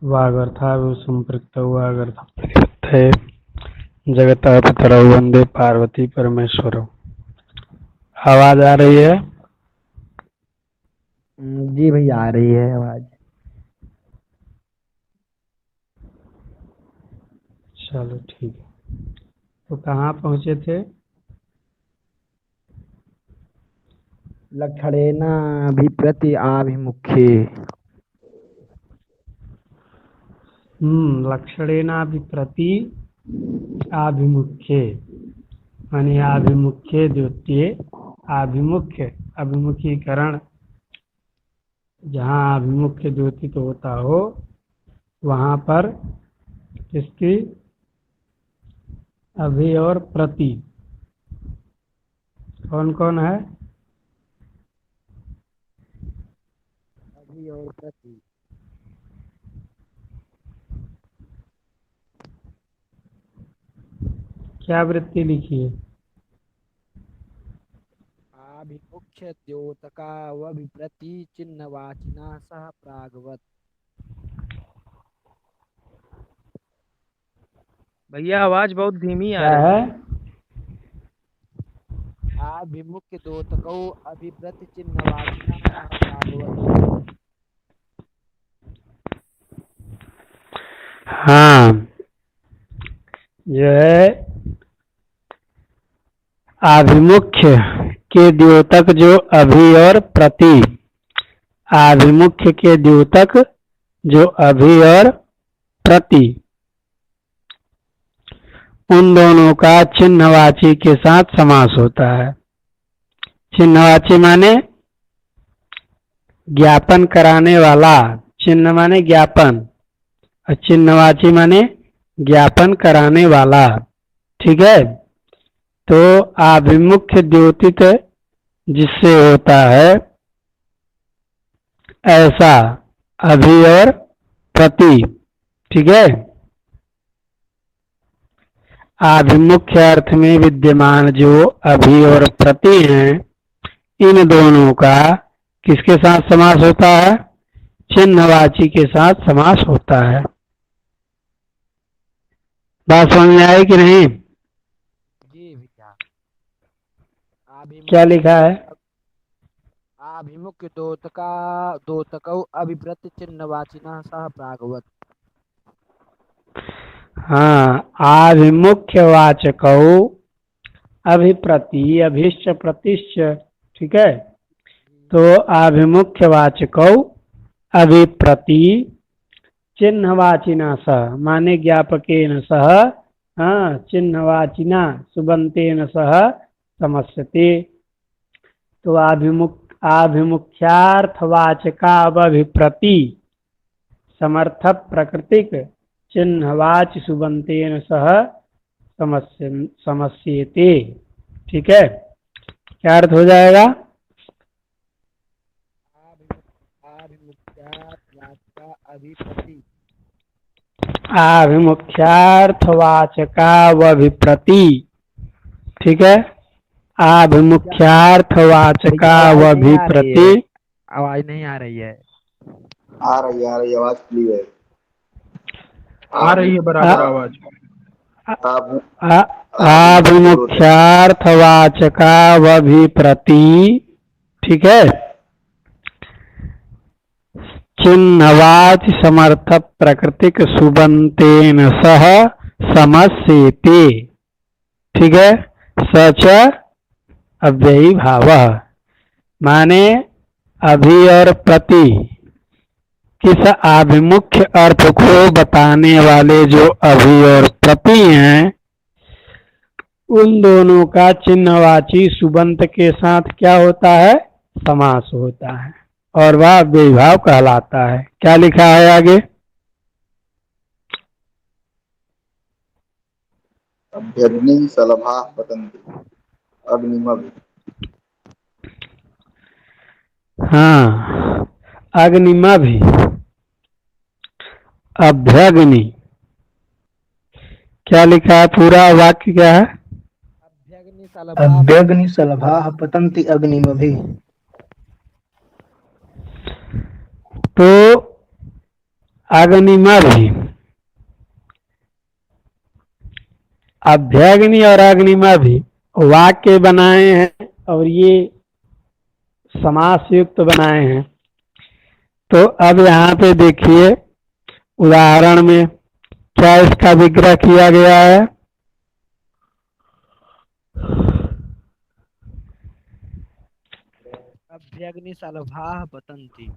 वागर्थाविव संपृक्तौ वागर्थप्रतिपत्तये जगतः पितरौ वंदे पार्वती परमेश्वरौ। आवाज आ रही है? जी भैया आ रही है आवाज। चलो ठीक है। तो कहाँ पहुँचे थे? लक्षणेनाभिप्रति आभिमुख्ये। लक्षणेनाभिप्रति आभिमुख्ये माने आभिमुख्ये द्वितीय आभिमुख्य अभिमुखीकरण। जहाँ अभिमुख्य द्योतित होता हो वहाँ पर किसकी अभि और प्रति कौन कौन है? अभि और प्रति। क्या वृत्ति लिखी है? आभिमुख्य द्योतकावभिप्रति चिन्हवाचिना सह प्रागवत। भैया आवाज बहुत धीमी आ क्या रही है? है। आभिमुख्य द्योतकौ अभिप्रति चिन्हवाचिना सह प्रागवत। हाँ, जो है आभिमुख्य के द्योतक जो अभि और प्रति, आभिमुख्य के द्योतक जो अभि और प्रति, उन दोनों का चिन्हवाची के साथ समास होता है। चिन्हवाची माने ज्ञापन कराने वाला, चिन्ह माने ज्ञापन और चिन्हवाची माने ज्ञापन कराने वाला। ठीक है। तो आभिमुख्य द्योतित जिससे होता है ऐसा अभि और प्रति। ठीक है। आभिमुख्य अर्थ में विद्यमान जो अभि और प्रति हैं, इन दोनों का किसके साथ समास होता है? चिन्हवाची के साथ समास होता है। बात समझ में आई कि नहीं? जी भैया। क्या लिखा है? आभिमुख्य द्योतकौ अभिप्रति चिन्हवाचिना सह प्रागवत। हाँ, आभिमुख्य वाचकौ अभिप्रति अभिश्च प्रतिश्च। ठीक है। तो आभिमुख्य वाचकौ अभिप्रति चिन्हवाचिना सह माने ज्ञापकेन सह, हाँ, चिन्हवाचिना सुबंतेन सह समस्यते। तो आभिमुख्यार्थवाचका अभिप्रति समर्थ प्रकृतिक चिन्हवाच सुबंतेन सह समस्येते। ठीक है। क्या अर्थ हो जाएगा? आभिमुख्यार्थवाचका अभिप्रति। आभिमुख्यार्थवाचकावभिप्रति। ठीक है। आभिमुख्यार्थवाचकावभिप्रति। आवाज नहीं आ रही है। आ रही है आवाज क्लियर। आ रही है बराबर आवाज। आभिमुख्यार्थवाचकावभिप्रति। ठीक है। चिन्हवाच समर्थ प्रकृतिक सुबंतेन सह समस्येते। ठीक है। सच अव्ययी भाव माने अभि और प्रति किस आभिमुख्य अर्थ को बताने वाले जो अभि और प्रति हैं, उन दोनों का चिन्हवाची सुबंत के साथ क्या होता है? समास होता है और वह अव्ययी भाव कहलाता है। क्या लिखा है आगे? अभ्यग्नि सलभा पतंति अग्निमभि। हाँ, अग्निमभि अभ्यग्नि। क्या लिखा है? पूरा वाक्य क्या है? अभ्यग्नि सलभाः पतन्ति अग्निमभि। तो अग्निमा भी। अभ्यग्नि और अग्निमा भी वाक्य बनाए हैं और ये समास युक्त बनाए हैं। तो अब यहाँ पे देखिए उदाहरण में क्या इसका विग्रह किया गया है। अभ्यग्नि सलभाः पतन्ति।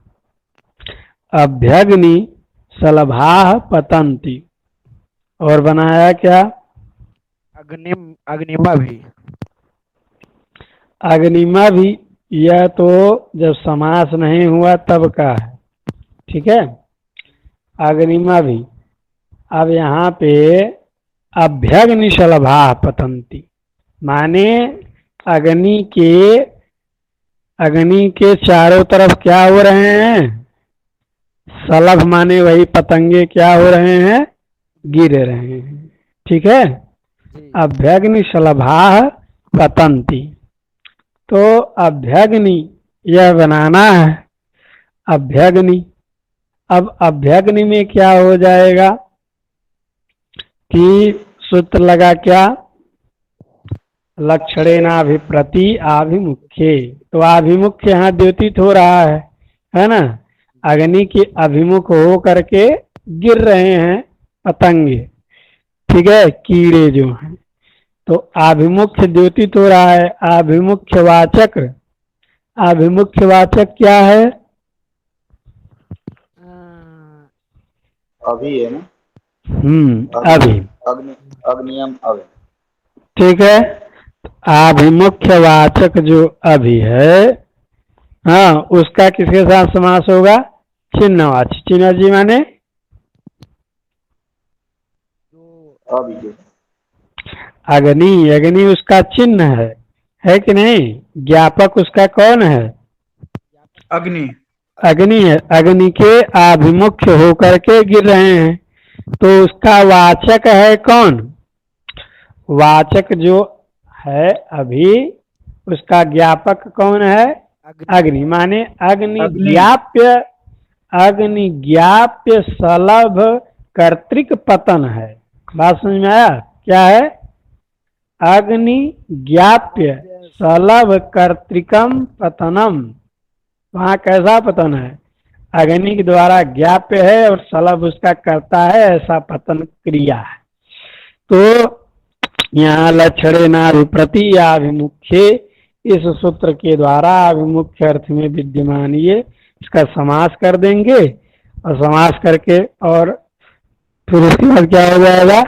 अभ्यग्नि सलभाः पतन्ति। और बनाया क्या? अग्निमा भी। अग्निमा भी। यह तो जब समास नहीं हुआ तब का है, ठीक है। अग्निमा भी। अब यहाँ पे अभ्यग्नि शलभाः पतन्ति माने अग्नि के चारों तरफ क्या हो रहे हैं? शलभ माने वही पतंगे क्या हो रहे हैं? गिर रहे हैं, ठीक है। अभ्यग्नि शलभाः पतन्ति। तो अभ्यग्नि यह बनाना है अभ्यग्नि। अब अभ्यग्नि में क्या हो जाएगा कि सूत्र लगा क्या? लक्षणेनाभिप्रति आभिमुख्ये। तो आभिमुख्य यहाँ द्योतित हो रहा है ना। अग्नि के अभिमुख हो करके गिर रहे हैं पतंगे, ठीक है, कीड़े जो हैं। तो आभिमुख्य द्योतित हो रहा है। आभिमुख्य वाचक क्या है? अभी है ना। अभी। अग्नियम अभी। ठीक है। आभिमुख्य वाचक जो अभी है, हाँ, उसका किसके साथ समास होगा? चिन्हवाची। चिन्हवाची माने अभी। अग्नि उसका चिन्ह है कि नहीं? ज्ञापक उसका कौन है? अग्नि है। अग्नि के आभिमुख्य होकर के गिर रहे हैं, तो उसका वाचक है कौन? वाचक जो है अभी, उसका ज्ञापक कौन है? अग्नि। माने अग्निज्ञाप्य सलभ कर्तृक पतन है। बात समझ में आया? क्या है? अग्निज्ञाप्य सलभ कर्तृकम पतनम। वहां कैसा पतन है? अग्नि के द्वारा ज्ञाप्य है और सलभ उसका करता है, ऐसा पतन क्रिया है। तो यहाँ लक्षणेनाभिप्रति आभिमुख्ये, इस सूत्र के द्वारा अभिमुख्य अर्थ में विद्यमान ये इसका समास कर देंगे, और समास करके और फिर उसके बाद क्या हो जाएगा?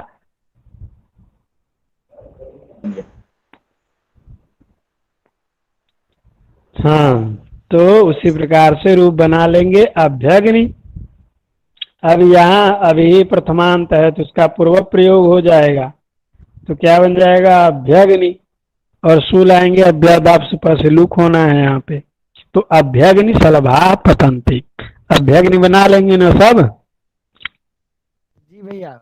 हाँ, तो उसी प्रकार से रूप बना लेंगे अभ्यग्नि। अब यहाँ अभी प्रथमांत है तो उसका पूर्व प्रयोग हो जाएगा, तो क्या बन जाएगा? अभ्यग्नि। और सु लाएंगे अभ्यादाप से लुक होना है यहाँ पे। तो अभ्यग्नि शलभाः पतन्ति। अभ्यग्नि बना लेंगे ना सब? जी भैया।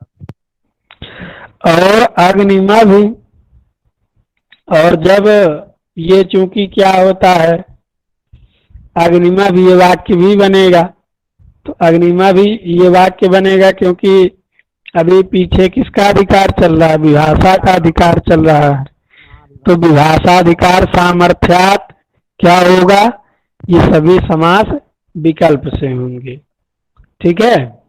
और अग्निमा भी। और जब ये चूंकि क्या होता है, अग्निमा भी ये वाक्य भी बनेगा। तो अग्निमा भी ये वाक्य बनेगा क्योंकि अभी पीछे किसका अधिकार चल रहा है? विभाषा का अधिकार चल रहा है। तो विभाषाधिकार सामर्थ्यात क्या होगा? ये सभी समास विकल्प से होंगे, ठीक है।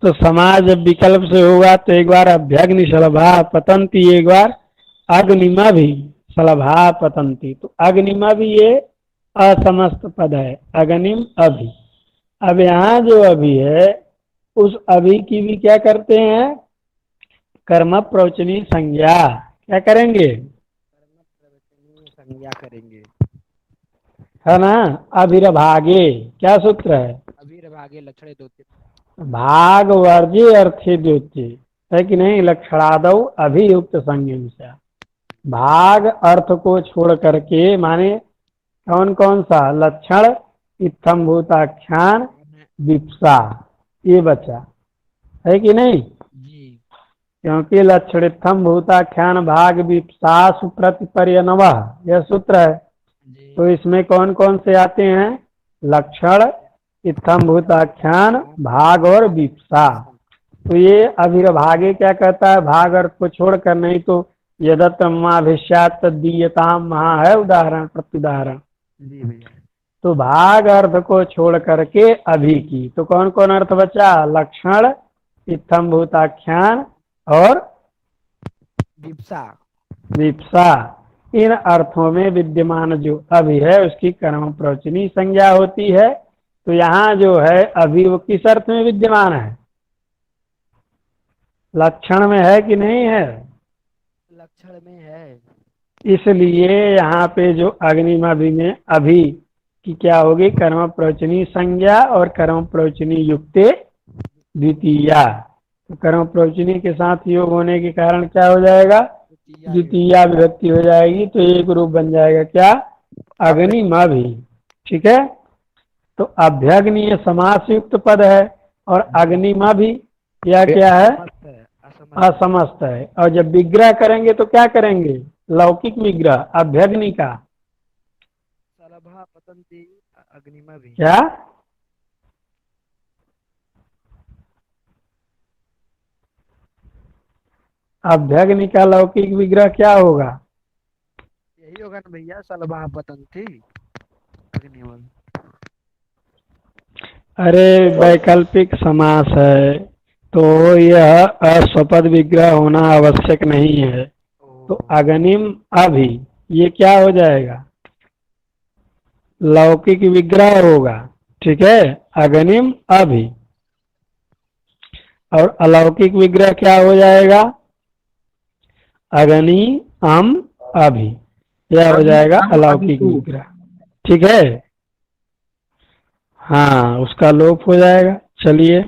तो समास जब विकल्प से होगा तो एक बार अभ्यग्नि शलभाः पतन्ति, एक बार अग्निमा भी शलभाः पतन्ति। तो अग्निमा भी ये असमस्त पद है, अग्निम अभि। अब यहाँ जो अभी है, उस अभी की भी क्या करते हैं? कर्म प्रवचनी संज्ञा। क्या करेंगे? संज्ञा करेंगे, है ना। अभिरभागे क्या सूत्र है? अभिरभागे लक्षणे द्योत्य। भाग वर्ज्य अर्थे द्योत्य है कि नहीं? लक्षणादौ अभियुक्त संज्ञा। भाग अर्थ को छोड़ करके, माने कौन कौन सा? लक्षण, इत्थम भूताख्यान, विप्सा, ये बचा है कि नहीं? जी। क्योंकि लक्षणित्थम भूताख्यान भाग विप्सासु प्रतिपर्यनवः यह सूत्र है। जी। तो इसमें कौन कौन से आते हैं? लक्षण, इत्थम भूताख्यान भाग और विप्सा। तो ये अभिर्भागे क्या कहता है, भाग अर्थ को छोड़कर, नहीं तो यदतमाभिष्यात तदीयताम महा है उदाहरण प्रत्युदाहरण। जी भैया। तो भाग अर्थ को छोड़ करके अभि की, तो कौन कौन अर्थ बचा, लक्षण, इत्थम भूताख्यान और विप्सा। विप्सा। इन अर्थों में विद्यमान जो अभि है उसकी कर्म प्रवचनी संज्ञा होती है। तो यहाँ जो है अभि वो किस अर्थ में विद्यमान है, लक्षण में है कि नहीं है, लक्षण में है। इसलिए यहाँ पे जो अग्निमभि में अभि की क्या होगी, कर्म प्रवचनी संज्ञा और कर्म प्रवचनी युक्ते द्वितीया। तो कर्म प्रवचनी के साथ योग होने के कारण क्या हो जाएगा, द्वितीया विभक्ति हो जाएगी, तो एक रूप बन जाएगा क्या, अग्निमभि। ठीक है, तो अभ्यग्नि ये समास युक्त पद है और अग्निमभि यह क्या है, असमस्त है, असमस्त। असमस्त है। और जब विग्रह करेंगे तो क्या करेंगे, लौकिक विग्रह अभ्यग्नि का सलभा पतंती अग्निमा भी। क्या, अभ्यग्नि का लौकिक विग्रह क्या होगा, यही होगा ना भैया, सलभा पतंती अग्निमा। अरे वैकल्पिक समास है, तो यह अस्वपद विग्रह होना आवश्यक नहीं है। तो अग्निम अभि ये क्या हो जाएगा, लौकिक विग्रह होगा। ठीक है, अग्निम अभि, और अलौकिक विग्रह क्या हो जाएगा, अग्नि अम अभि, यह हो जाएगा अलौकिक विग्रह। ठीक है, हाँ उसका लोप हो जाएगा। चलिए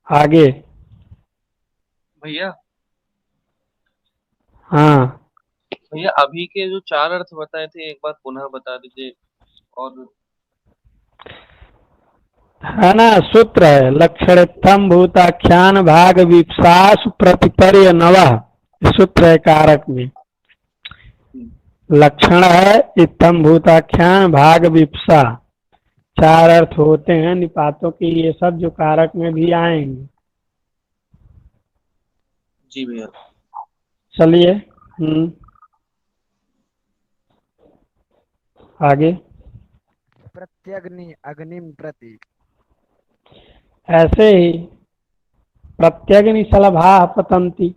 आगे। भैया हाँ भैया अभी के जो चार अर्थ बताए थे एक बार पुनः बता दीजिए। और है ना, सूत्र है, लक्षणित्थम भूताख्यान भाग विप्सास प्रतिपर्य नवः, सूत्र है कारक में। लक्षण है इत्थम भूताख्यान भाग विप्सा, चार अर्थ होते हैं निपातों के, ये सब जो कारक में भी आएंगे। जी भैया। चलिए आगे। प्रत्यग्नि अग्निम प्रति। ऐसे ही प्रत्यग्नि सलभा पतंती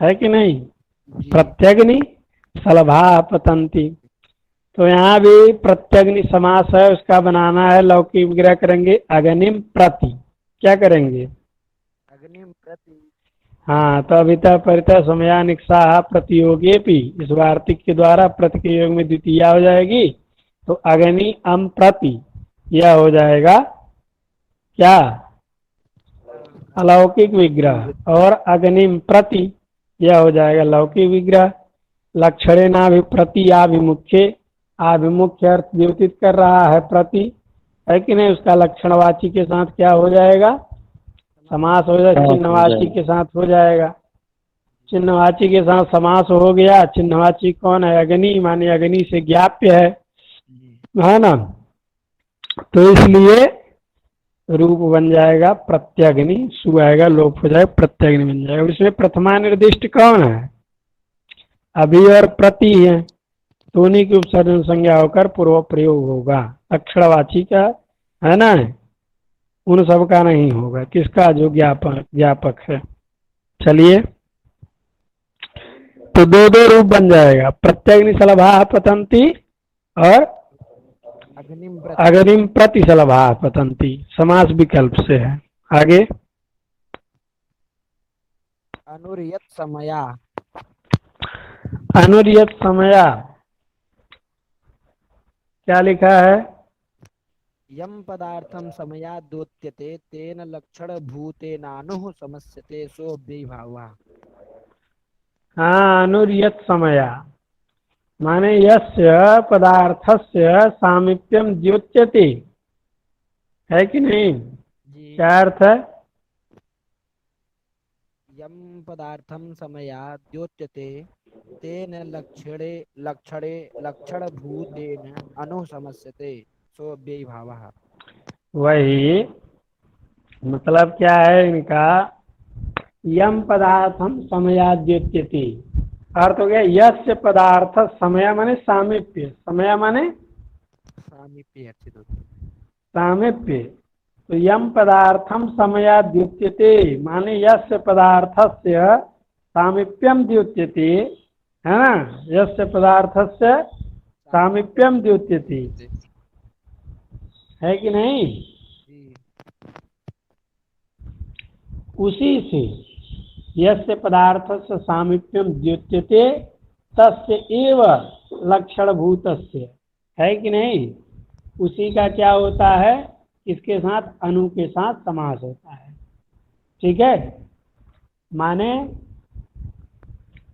है कि नहीं, जी। प्रत्यग्नि सलभा पतंती, तो यहाँ भी प्रत्यग्नि समास है, उसका बनाना है लौकिक विग्रह करेंगे अग्निम प्रति, क्या करेंगे, अग्निम प्रति। हाँ, तो अभिता परिता समया निक्षा प्रतियोगे भी, इस वार्तिक के द्वारा प्रति के योग में द्वितीया हो जाएगी, तो अग्नि अम प्रति यह हो जाएगा क्या, अलौकिक विग्रह, और अग्निम प्रति यह हो जाएगा लौकिक विग्रह। लक्षणे नाभिप्रति आभिमुख्य, आभिमुख्य अर्थ द्योतित कर रहा है प्रति, है कि नहीं, उसका लक्षणवाची के साथ क्या हो जाएगा, समास हो जाएगा, चिन्हवाची के साथ हो जाएगा। चिन्हवाची के साथ समास हो गया, चिन्हवाची कौन है, अग्नि, माने अग्नि से ज्ञाप्य है ना, तो इसलिए रूप बन जाएगा प्रत्यग्नि, सु आएगा लोप हो जाएगा, प्रत्यग्नि बन जाएगा। इसमें प्रथमा निर्दिष्ट कौन है, अभी और प्रति है, तो उन्हीं की उपसर्जन संज्ञा होकर पूर्व प्रयोग होगा। अक्षरवाची का है ना, उन सब का नहीं होगा, किसका, जो ज्ञापक है। चलिए, तो दो दो रूप बन जाएगा, प्रत्यग्नि सलभा पतंती और अग्निम प्रति सलभा पतंती, समास विकल्प से है। आगे। अनुरियत समया। अनुरियत समया क्या लिखा है, यम पदार्थम समया दोत्यते तेन लक्षण भूतेनानुः समस्यते सो विभावा। हाँ, अनुरियत समया माने यस्य पदार्थस्य सामीप्यम द्योत्यते, है कि नहीं, जी। क्या अर्थ है, यम पदार्थम समया द्योत्यते तेन लक्षणे लक्षण भूतेन अनुः समस्यते सो अव्ययी भावः। वही मतलब क्या है इनका, यम पदार्थम समयाद्युत्यति, अर्थ हो गया यस्य पदार्थ, समय माने सामीप्य, समय माने सामीप्य अर्थित होता है। सामीप्य, तो यम पदार्थम समयाद्युत्यते माने यस्य पदार्थस्य सामीप्यम द्युत्यते, है ना, यस्य पदार्थस्य सामीप्यम द्युत्यते, है कि नहीं। जी। उसी से यस्य पदार्थस्य सामीप्यम द्युत्यते तस्य एव लक्षण भूतस्य, है कि नहीं। उसी का क्या होता है, इसके साथ अनु के साथ समास होता है, ठीक है। माने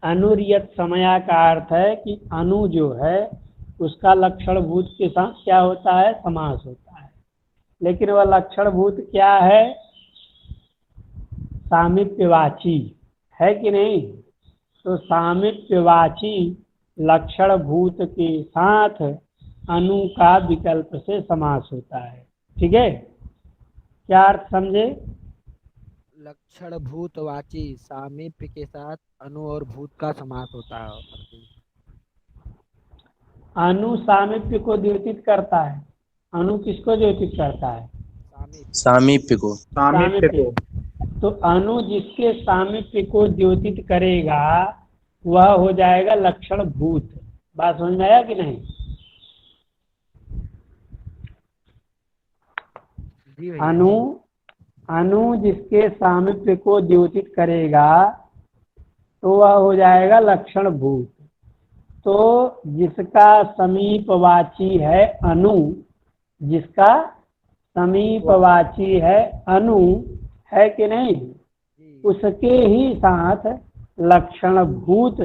अनुरियत समया का अर्थ है कि अनु जो है उसका लक्षण भूत के साथ क्या होता है, समास होता है। लेकिन वह लक्षण भूत क्या है, सामीप्यवाची, है कि नहीं। तो सामीप्यवाची लक्षण भूत के साथ अनु का विकल्प से समास होता है, ठीक है। क्या अर्थ समझे। लक्षण भूतवाची सामीप्य के साथ अनु और भूत का समास होता है। अनु सामीप्य को द्योतित करता है, अनु किसको द्योतित करता है, सामीप्य को। सामीप्य। तो अनु जिसके सामीप्य को द्योतित करेगा वह हो जाएगा लक्षण भूत। बात समझ में आया कि नहीं। जी भैया। अनु जिसके सामीप्य को द्योतित करेगा तो वह हो जाएगा लक्षण भूत। तो जिसका समीपवाची है अनु, जिसका समीपवाची है अनु, है कि नहीं, उसके ही साथ लक्षण भूत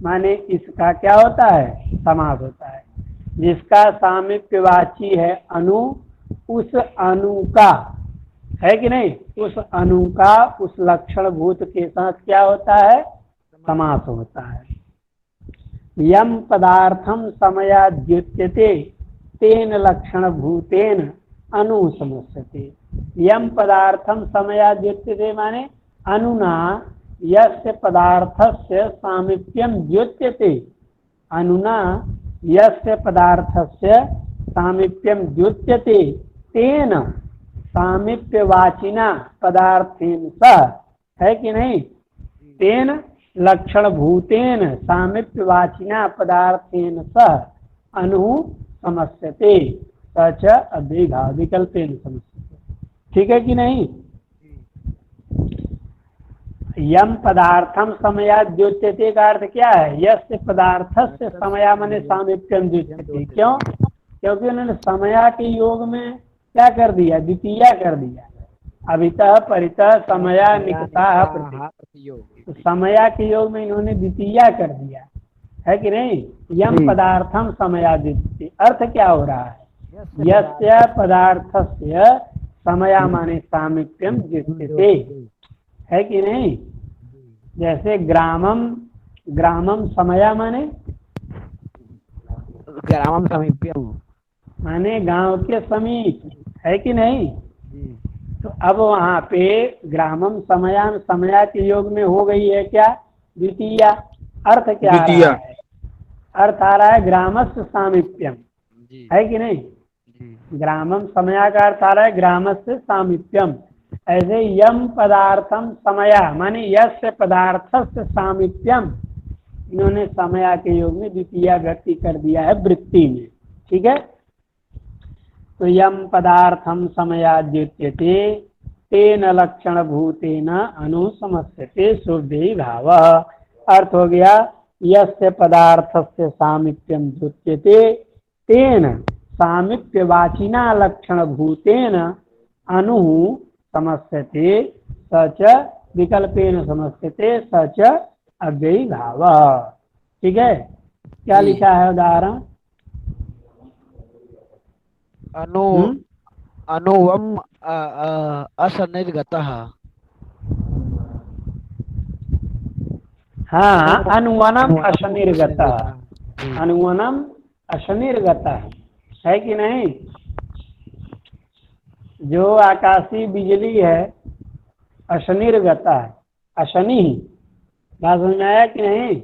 माने इसका क्या होता है, समास होता है। जिसका सामीप्यवाची है अनु, उस अनु का, है कि नहीं, उस अनु का उस लक्षण भूत के साथ क्या होता है, समास होता है। यम पदार्थम समयाद्युत्यते तेन लक्षण भूतेन अनु समस्यते। यम पदार्थम समयाद्युत्यते माने अनुना यस्य पदार्थस्य सामीप्यम द्योत्यते, अनुना यस्य पदार्थस्य सामीप्यम द्योत्यते तेन सामीप्यवाचिना पदार्थेन सह, है कि नहीं। तेन लक्षण भूतेन सामीप्यवाचिना पदार्थेन सह अनु समस्यते, सच अभिघा विकल्पेन समस्यते, ठीक है कि नहीं। यम पदार्थम समयाद्योत्यते का अर्थ क्या है, यस्य पदार्थस्य समया माने सामीप्यम द्योत्यते। क्यों, क्योंकि उन्होंने समया के योग में क्या कर दिया, द्वितीया कर दिया। अभितः परितः समया निकटः प्रति, तो समया के योग में इन्होंने द्वितीया कर दिया, है कि नहीं। यम पदार्थम समयाद्युत्यते, अर्थ क्या हो रहा है, यस्य पदार्थस्य समया माने सामीप्यम द्योत्यते, है कि नहीं। जैसे ग्रामम, ग्रामम समया माने ग्रामम समीप्यम माने गांव के समीप, है कि नहीं। तो अब वहाँ पे ग्रामम समया, समया के योग में हो गई है क्या, द्वितीया। अर्थ क्या आ रहा है, अर्थ आ रहा है ग्रामस्य सामीप्यम, है कि नहीं। ग्रामम समया का अर्थ आ रहा है ग्रामस्य सामीप्यम। ऐसे यम पदार्थम समया माने यस्य पदार्थस्य सामीप्यम, इन्होंने समया के योग में द्वितीया व्यक्ति कर दिया है वृत्ति में, ठीक है। तो यम पदार्थम समयाद्युत्यते तेन लक्षण भूतेन अनु समस्यते शुद्धि भाव। अर्थ हो गया यस्य पदार्थस्य सामीप्यम द्युत्यते तेन सामीप्यवाचिना लक्षण भूतेन अनु समस्यते, सच विकल्पेन समस्यते, सच अव्ययी भाव, ठीक है। क्या लिखा है उदाहरण, अनु अनुवम असनिर्गतः। हाँ, अनुवनम अशनिर्गतः, अनुवनम अशनिर्गतः, है कि नहीं। जो आकाशीय बिजली है अशनिर्गता है, अशनि ही। बात समझ में आया कि नहीं?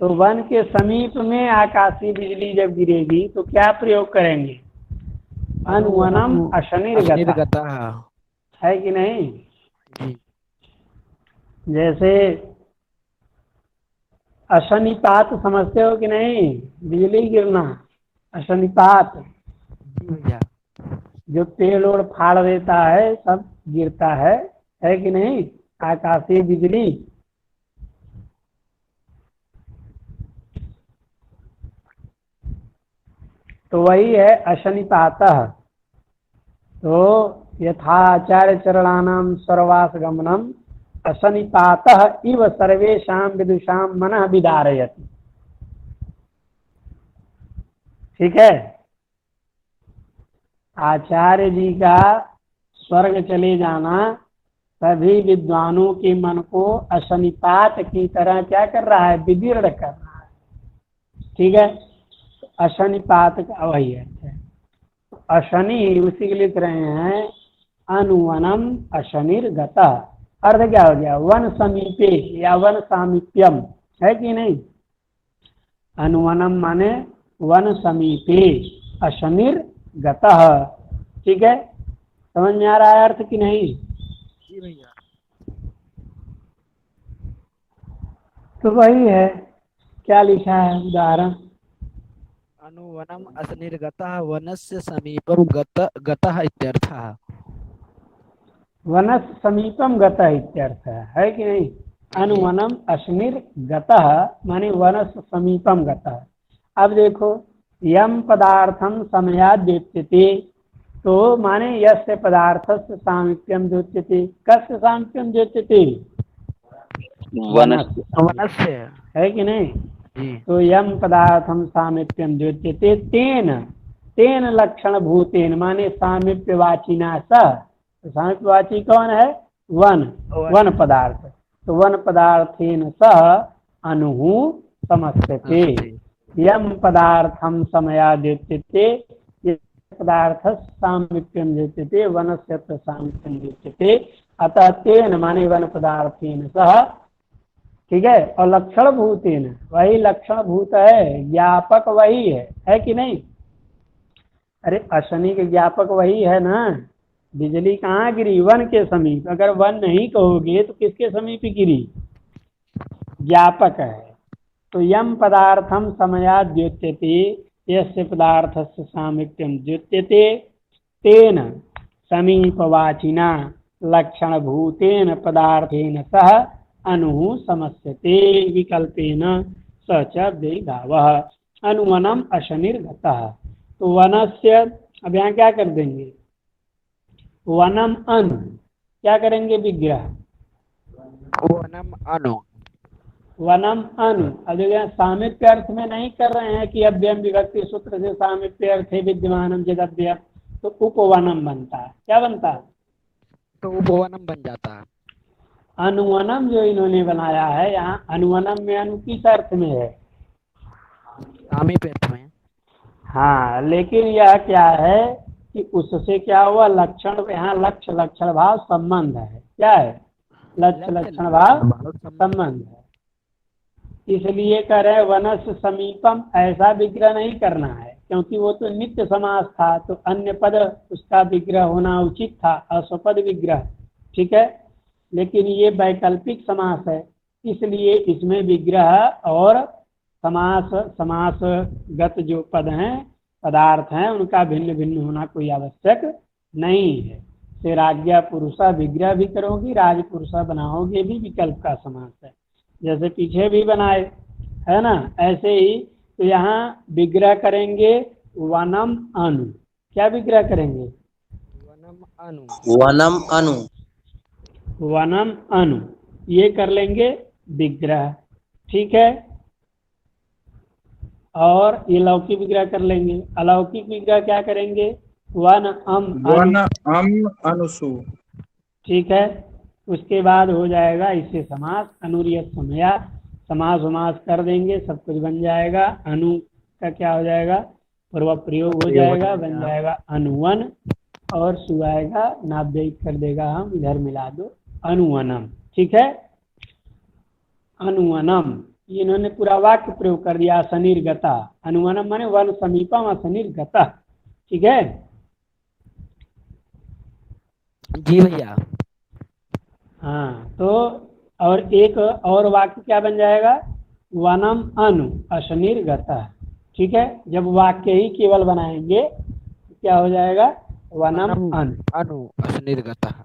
तो वन के समीप में आकाशीय बिजली जब गिरेगी तो क्या प्रयोग करेंगे? अनुवनम अशनिर्गता, अशनिर्गतः। है कि नहीं? जी जैसे अशनिपात समझते हो कि नहीं? बिजली गिरना, अशनिपात। जी भैया। जो पेड़ ओड़ फाड़ देता है, सब गिरता है कि नहीं? आकाशीय बिजली। तो वही है अशनिपातः। तो यथा आचार्य चरणानाम स्वर्वास गमनम अशनिपातः इव सर्वेषां विदुषां मनः विदारयति। ठीक है? आचार्य जी का स्वर्ग चले जाना सभी विद्वानों के मन को अशनिपात की तरह क्या कर रहा है? विदीर्ण कर रहा है। ठीक है? अशनिपात का वही है। अशनि उसी के लिख रहे हैं अनुवनम अशनिर्गतः। अर्थ क्या हो गया? वन समीपे या वन सामीप्यम, है कि नहीं? अनुवनम माने वन समीपे, अशनिर्गतः। ठीक है? समझ में आ रहा है अर्थ कि नहीं? जी भैया। तो वही है, क्या लिखा है उदाहरण? अनुवनम अशनिर्गतः वनस्य समीपम गतः इत्यर्थः। वनस समीपम गतः इत्यर्थ है कि नहीं? अनुवनम अशनिर्गतः माने वनस समीपम गतः। अब देखो, यम पदार्थम समयाद्योच्यते, तो माने यस्य पदार्थस्य सामीप्यम द्योच्यते। कस्य सामीप्यम द्योच्यते? वनस, वनस्य, है कि नहीं? जी तो यम पदार्थम सामीप्यम द्योच्यते तेन तेन लक्षण भूतेन माने सामीप्यवाचिना सह। तो सामीप्यवाची कौन है? वन, वन पदार्थ। तो वन पदार्थेन सह अनु समस्यते। यम पदार्थम समयाद्योच्यते पदार्थ सामीप्यम द्योच्यते वनस्य सामीप्यम द्योच्यते। अतः तेन माने वन पदार्थेन सह। ठीक है? और लक्षण भूतेन, वही लक्षण भूत है, ज्ञापक वही है कि नहीं? अरे अशनि के ज्ञापक वही है ना। बिजली कहाँ गिरी? वन के समीप। अगर वन नहीं कहोगे तो किसके समीप गिरी? ज्ञापक है। तो यम पदार्थम समयाद् द्योच्यते यस्य पदार्थस्य सामीप्यम द्योच्यते तेन समीपवाचिना लक्षण भूतेन पदार्थेन सह अनु समस्यते विकल्पेन स च व्ययभावः। अनुवनम अशनिर्गतः। तो वनस्य, अब यहाँ क्या कर देंगे? वनम अनु, क्या करेंगे? विग्रह। वनम अनु, वनम अनु। अब देखिए सामीप्य अर्थ में नहीं कर रहे हैं कि अव्ययम विभक्ति सूत्र से सामीप्य अर्थ है विद्यमानम जदव्यय, तो उपवनम बनता है। क्या बनता है? तो उपवनम बन जाता है। अनुवनम जो इन्होंने बनाया है यहाँ, अनुवनम में अनु किस अर्थ में है? सामीप्य अर्थ में। हाँ, लेकिन यह क्या है कि उससे क्या हुआ? लक्षण, यहाँ लक्ष्य लक्षण भाव संबंध है। क्या है? लक्ष्य लक्षण भाव संबंध है। इसलिए कह रहे वनस समीपम, ऐसा विग्रह नहीं करना है क्योंकि वो तो नित्य समास था, तो अन्य पद उसका विग्रह होना उचित था, अस्वपद विग्रह। ठीक है? लेकिन ये वैकल्पिक समास है, इसलिए इसमें विग्रह और समासगत जो पद हैं, पदार्थ हैं, उनका भिन्न भिन्न होना कोई आवश्यक नहीं है। से राज्ञा पुरुषा विग्रह भी करोगी, राजपुरुषा बनाओगे भी विकल्प का समास है, जैसे पीछे भी बनाए, है ना? ऐसे ही तो यहाँ विग्रह करेंगे वनम अनु। क्या विग्रह करेंगे? वनम अनु, वनम अनु, वनम अनु, ये कर लेंगे विग्रह। ठीक है? और ये लौकिक विग्रह कर लेंगे। अलौकिक विग्रह क्या करेंगे? वन अम अनुसु। ठीक है? उसके बाद हो जाएगा इससे समास, अनुरियत समया, समास समास कर देंगे, सब कुछ बन जाएगा। अनु का क्या हो जाएगा? पूर्व प्रयोग हो जाएगा, बन जाएगा अनुवन। और सु आएगा, नाभ्ययिक कर देगा हम, इधर मिला दो, अनुवनम। ठीक है, अनुवनम, ये इन्होंने पूरा वाक्य प्रयोग कर दिया, असनिर्गता। अनुवनम माने वन समीपम असनिर्गता। ठीक है, जी भैया। हाँ तो और एक और वाक्य क्या बन जाएगा, वनम अनु असनिर्गता। ठीक है, जब वाक्य ही केवल बनाएंगे तो क्या हो जाएगा, वनम अनु। अनु असनिर्गतः।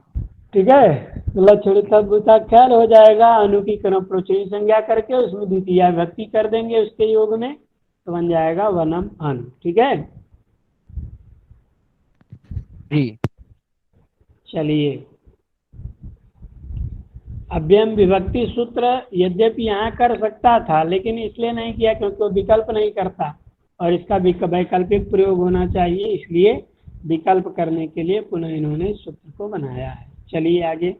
ठीक है, लक्षणिकता ख्याल हो जाएगा, अनु की क्रम प्रोचनी संज्ञा करके उसमें द्वितीय विभक्ति कर देंगे उसके योग में, तो बन जाएगा वनम अनु। ठीक है, जी। चलिए, अव्ययम विभक्ति सूत्र यद्यपि यहाँ कर सकता था, लेकिन इसलिए नहीं किया क्योंकि वो विकल्प नहीं करता और इसका वैकल्पिक प्रयोग होना चाहिए, इसलिए विकल्प करने के लिए पुनः इन्होंने सूत्र को बनाया है। चलिए आगे।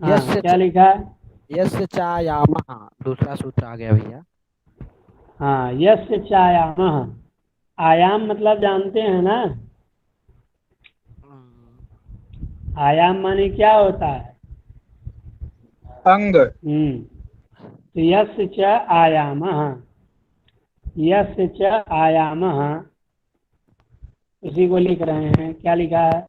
हाँ, क्या लिखा है, यस्य चायामः, दूसरा सूत्र आ गया भैया। हाँ, यस्य चायामः, आयाम मतलब जानते हैं ना, आयाम माने क्या होता है, अंग। तो यस्य च आयामः, यस्य च आयामः, उसी को लिख रहे हैं। क्या लिखा है,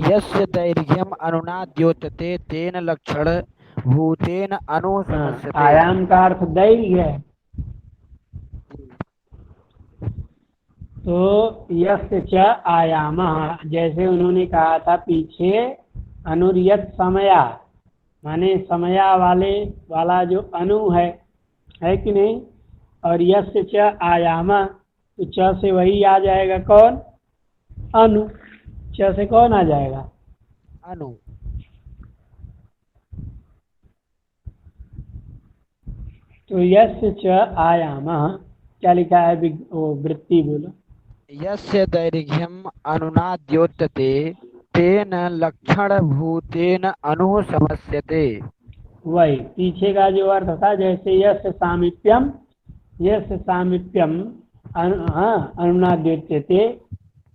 यस्य दैर्घ्यम अनुना द्योतते तेन लक्षण भूतेन अनु समस्यते। आयाम का अर्थ दैर्घ्य है, तो यस्य च आयामः, जैसे उन्होंने कहा था पीछे, अनुर्यत समया माने समया वाला जो अनु है कि नहीं, और यस्य च आयामः, तो च से वही आ जाएगा कौन, अनु। च से कौन आ जाएगा, अनु। तो यस्य च आयामः, क्या लिखा है, वृत्ति बोलो। यस्य दैर्घ्यम अनुना द्योतते तेन लक्षण भूतेन अनु समस्यते। वही पीछे का जो अर्थ था, जैसे यस्य सामीप्यम, यस्य सामीप्यम अनुना द्योत्यते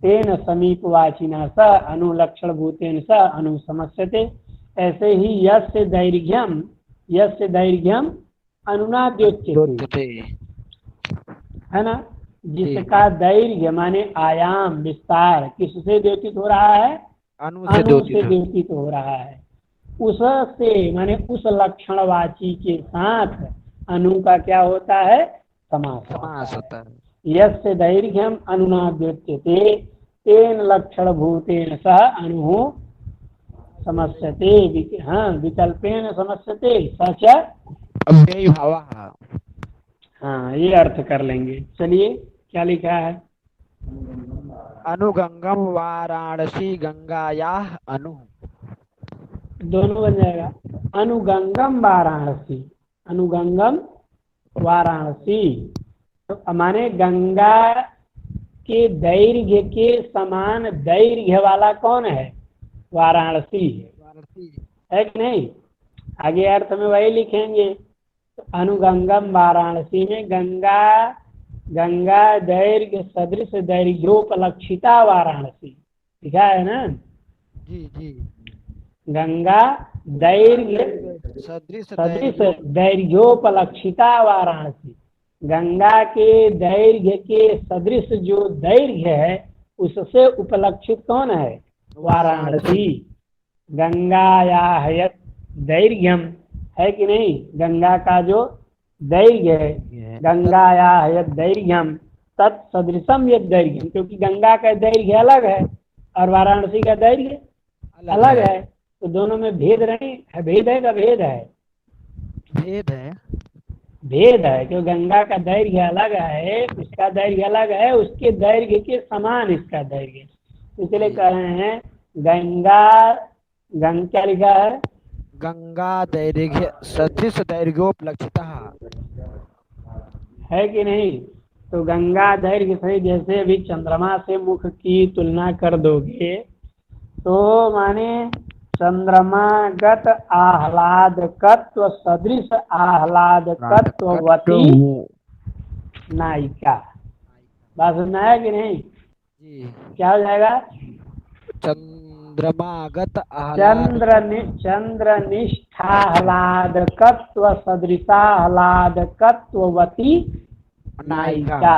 तेन समीपवाचिना स अनुलक्षण भूतेन स अनु समस्यते। ऐसे ही यस्य दैर्घ्यम, यस्य दैर्घ्यम अनुना द्योत्यते, है ना, जिसका दैर्घ्य माने आयाम विस्तार किससे द्योतित हो रहा है, अनु से द्योतित हो रहा है, उससे माने उस लक्षणवाची के साथ अनु का क्या होता है, समास होता है। यस्य दैर्घ्यम अनुना द्योत्यते तेन लक्षण भूतेन सह अनु समस्यते। हाँ, विकल्पेन समस्यते सच अव्ययी भावः। हाँ, ये अर्थ कर लेंगे। चलिए, क्या लिखा है, अनुगंगम वाराणसी गंगायाः अनु। दोनों बन जाएगा, अनुगंगम वाराणसी, अनुगंगम वाराणसी, तो माने गंगा के दैर्घ्य के समान दैर्घ्य वाला कौन है, वाराणसी है कि नहीं। आगे अर्थ में वही लिखेंगे, तो अनुगंगम वाराणसी में गंगा दैर्घ्य सदृश दैर्घ्योपलक्षिता वाराणसी लिखा है ना। जी जी, गंगा दैर्घ्य सदृश दैर्घ्योपलक्षिता वाराणसी, गंगा के दैर्घ्य के सदृश जो दैर्घ्य है उससे उपलक्षित कौन है, वाराणसी। गंगायाः यत् दैर्घ्यम, है कि नहीं, गंगा का जो दैर्घ्य है, गंगायाः यत् दैर्घ्यम तत्सदृशम यत् दैर्घ्यम, क्योंकि गंगा का दैर्घ्य अलग है और वाराणसी का दैर्घ्य अलग है, तो दोनों में भेद नहीं है, भेद है का भेद है, भेद है, भेद है, क्योंकि गंगा का दैर्घ्य अलग है, इसका दैर्घ्य अलग है, उसके दैर्घ्य के समान इसका दैर्घ्य, इसलिए कह रहे हैं क्या लिखा है, गंगा दैर्घ्य सदृश दैर्घ्योपलक्षितः, है कि नहीं। तो गंगा दैर्घ्य से, जैसे अभी चंद्रमा से मुख की तुलना कर दोगे तो माने चंद्रमागत आह्लादकत्व सदृश आह्लादकत्ववती नायिका। बात समझ आया कि नहीं? जी। क्या हो जाएगा? चंद्रमागत आह्लाद चंद्रनिष्ठाह्लादकत्व सदृशाह्लादकत्ववती नायिका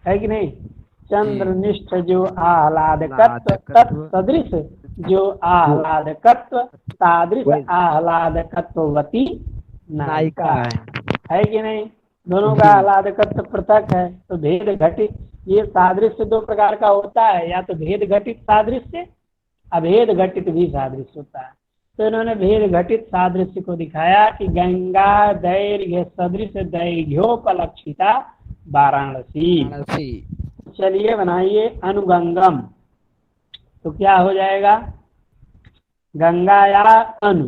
है कि नहीं? चंद्रनिष्ठ जो आह्लादकत्व तत्सदृश जो आह्लादकत्व तादृश आह्लादकत्ववती नायिका है कि नहीं? दोनों का आह्लादकत्व पृथक है तो भेद घटित। ये सादृश्य दो प्रकार का होता है, या तो भेद घटित सादृश्य, अभेद घटित भी सादृश्य होता है। तो इन्होंने भेद घटित सादृश्य को दिखाया कि गंगा दैर्घ्य सदृश दैर्घ्योपलक्षिता वाराणसी। चलिए बनाइए अनुगंगम। तो क्या हो जाएगा? गंगाया अनु,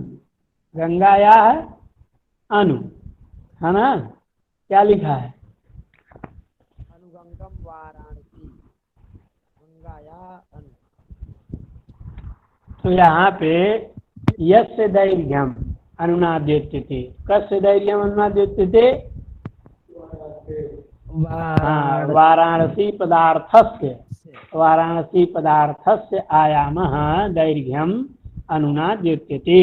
गंगाया है अनु, है ना? क्या लिखा है? अनुगंगम वाराणसी गंगाया अनु। तो यहाँ पे यस्य दैर्घ्यम अनुनाद्योच्यते, कस्य दैर्घ्यम अनुनाद्योच्यते? वाराणसी पदार्थस्य, वाराणसी पदार्थस्य आयामः दैर्घ्यम अनुनाद्योच्यते।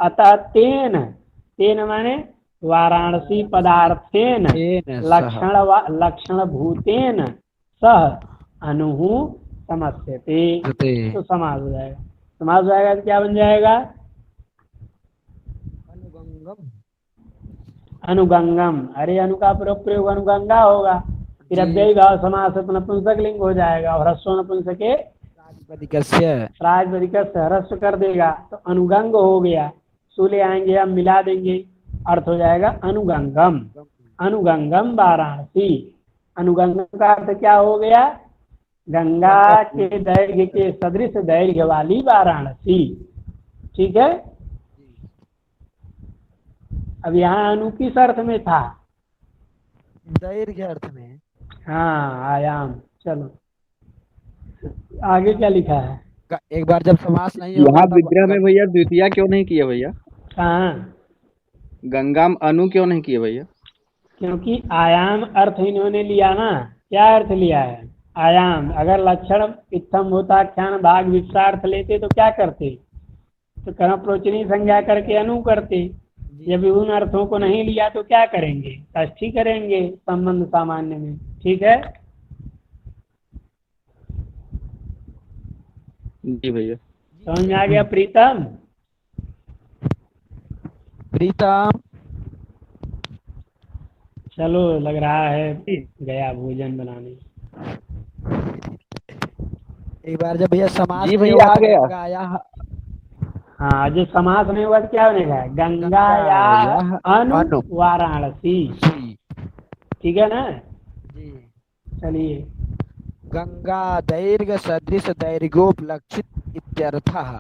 अतः तेन, तेन माने वाराणसी पदार्थेन लक्षणभूतेन सह अनुः समस्यते। तो समास हो जाएगा। समास हो जाएगा तो क्या बन जाएगा? अनुगंगम। अनुगंगम। अरे अनु का प्रयोग अनुगंगा होगा, फिर अव्ययी भाव समास नपुंसक लिंग हो जाएगा और ह्रस्व नपुंसके प्रातिपदिकस्य ह्रस्व कर देगा तो अनुगंग हो गया। सूले आएंगे हम मिला देंगे, अर्थ हो जाएगा अनुगंगम। अनुगंगम वाराणसी। अनुगंगम का अर्थ क्या हो गया? गंगा के दैर्घ्य के सदृश दैर्घ्य वाली वाराणसी। ठीक है। अब यहाँ अनु किस अर्थ में था? दैर्घ्य अर्थ में। हाँ आयाम। चलो आगे क्या लिखा है? एक बार जब समास नहीं होगा यहाँ विग्रह में भैया द्वितीया क्यों नहीं किया भैया? कहाँ? गंगाम अनु क्यों नहीं किया भैया? क्योंकि आयाम अर्थ इन्होंने लिया ना। क्या अर्थ लिया है? आयाम। अगर लक्षण इत्थम भूताख्यान भाग विप्सार्थ लेते तो क्या करते? तो कर्म प्रोचनी संज्ञा करके अनु करते। जब उन अर्थों को नहीं लिया तो क्या करेंगे? षष्ठी करेंगे संबंध सामान्य में। ठीक है। जी भैया समझ में आ गया प्रीतम? प्रीतम चलो लग रहा है गया भोजन बनाने। एक बार जब भैया समास जी नहीं भैया होगा आ तो गया। गंगाया हाँ जो समास नहीं हुआ तो क्या बनेगा? गंगाया अनु वाराणसी। ठीक है ना? जी। चलिए गंगा दैर्घ्य सदृश दैर्घ्योपलक्षित इत्यर्थः।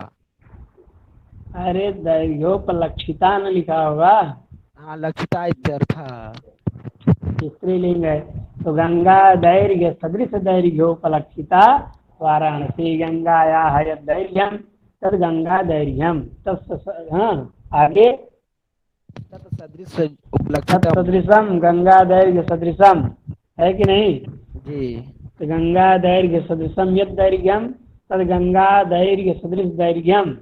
अरे दैर्घ्योपलक्षिता न लिखा होगा। हाँ लक्षिता इत्यर्थः। स्त्रीलिंग है तो गंगा दैर्घ्य सदृश दैर्घ्योपलक्षिता वाराणसी। गंगाया यद दैर्घ्यम तद गंगा दैर्घ्यम। हाँ आगे तत्सदृश उपलक्षितम। सदृशम गंगा दैर्घ्य सदृशम है कि नहीं? जी। तो गंगा दैर्घ्य सदृशम यद दैर्घ्यम तद गंगा दैर्घ्य सदृश दैर्घ्यम।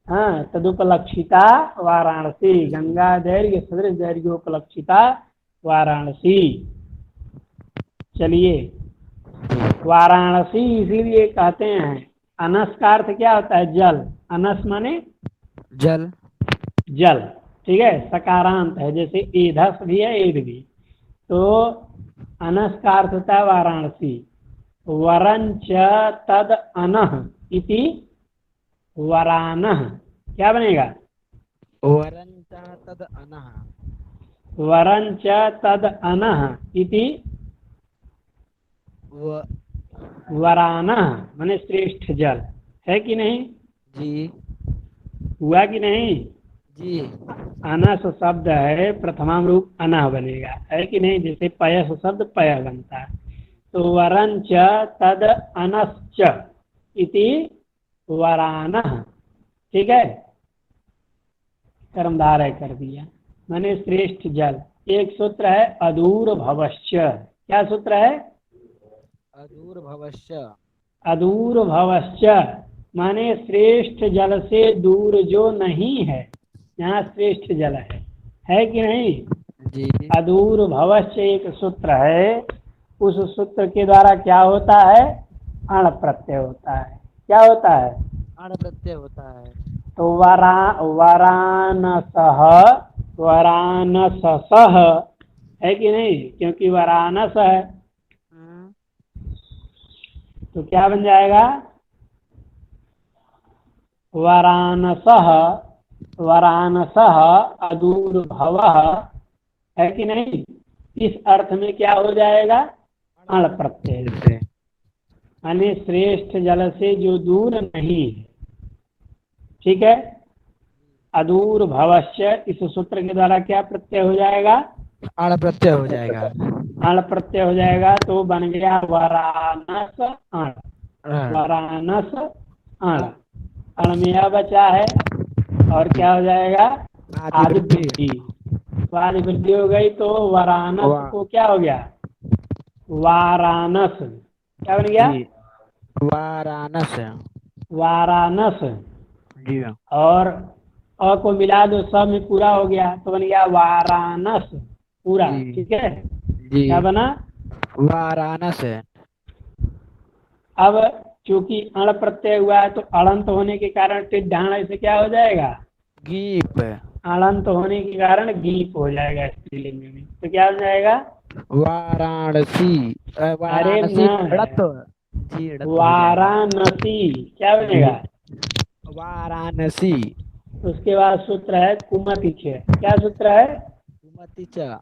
हाँ तदुपलक्षिता वाराणसी। गंगा दैर्घ्य सदृश दैर्घ्योपलक्षिता वाराणसी। चलिए वाराणसी इसीलिए कहते हैं। अनस का अर्थ क्या होता है? जल। अनस माने जल। जल। ठीक है। सकारांत है, जैसे एधस भी है एध भी। तो अनस का अर्थ होता है वाराणसी। वरंच तद अनः इति वरानः। क्या बनेगा? वरंच तद अनः। वरंच तद अनः इति वरानः माने श्रेष्ठ जल। है कि नहीं? जी। हुआ कि नहीं? जी। अनस शब्द है प्रथमाम रूप अनः बनेगा। है कि नहीं? जैसे पयस शब्द पय बनता है। तो वरंच तद अनश्च इति वरानः, ठीक है, कर्मधारय कर दिया, माने श्रेष्ठ जल। एक सूत्र है अदूर भवश्च, क्या सूत्र है? अदूर भवश्य। अदूर भवश्च माने श्रेष्ठ जल से दूर जो नहीं है, यहाँ श्रेष्ठ जल है कि नहीं? जी अदूर भवश्च एक सूत्र है, उस सूत्र के द्वारा क्या होता है? अण प्रत्यय होता है। क्या होता है? अण प्रत्यय होता है। तो वरानसः, वरानसः है कि नहीं? क्योंकि वरानस है तो क्या बन जाएगा? वरानसः, वरानसः अदूर भवः, है कि नहीं? इस अर्थ में क्या हो जाएगा? अण प्रत्यय से, माने श्रेष्ठ जल से जो दूर नहीं है, ठीक है। अदूर भवश्य इस सूत्र के द्वारा क्या प्रत्यय हो जाएगा? अण प्रत्यय हो जाएगा। अण प्रत्यय हो जाएगा, तो बन गया वरानस अण, वरानस अण। अण में यह बचा है और क्या हो जाएगा? आदि वृद्धि। तो आदि वृद्धि हो गई तो वरानस को क्या हो गया? वारानस, क्या बन गया? वाराणस। वारानस। जी और अ को मिला दो, सब में पूरा हो गया तो बन गया वाराणस पूरा, जी। ठीक है। जी क्या बना? वाराणस। अब चूंकि अण प्रत्यय हुआ है तो अड़ंत होने के कारण टिड्ढाण से क्या हो जाएगा? गीप। अड़ंत होने के कारण गीप हो जाएगा स्त्रीलिंग में, तो क्या हो जाएगा? वाराणसी। वाराणसी ना। ड़त्त। जी ड़त्त हो जाएगा। वाराणसी क्या बनेगा? वाराणसी। उसके बाद सूत्र है कुमति च, क्या सूत्र है? कुमति च।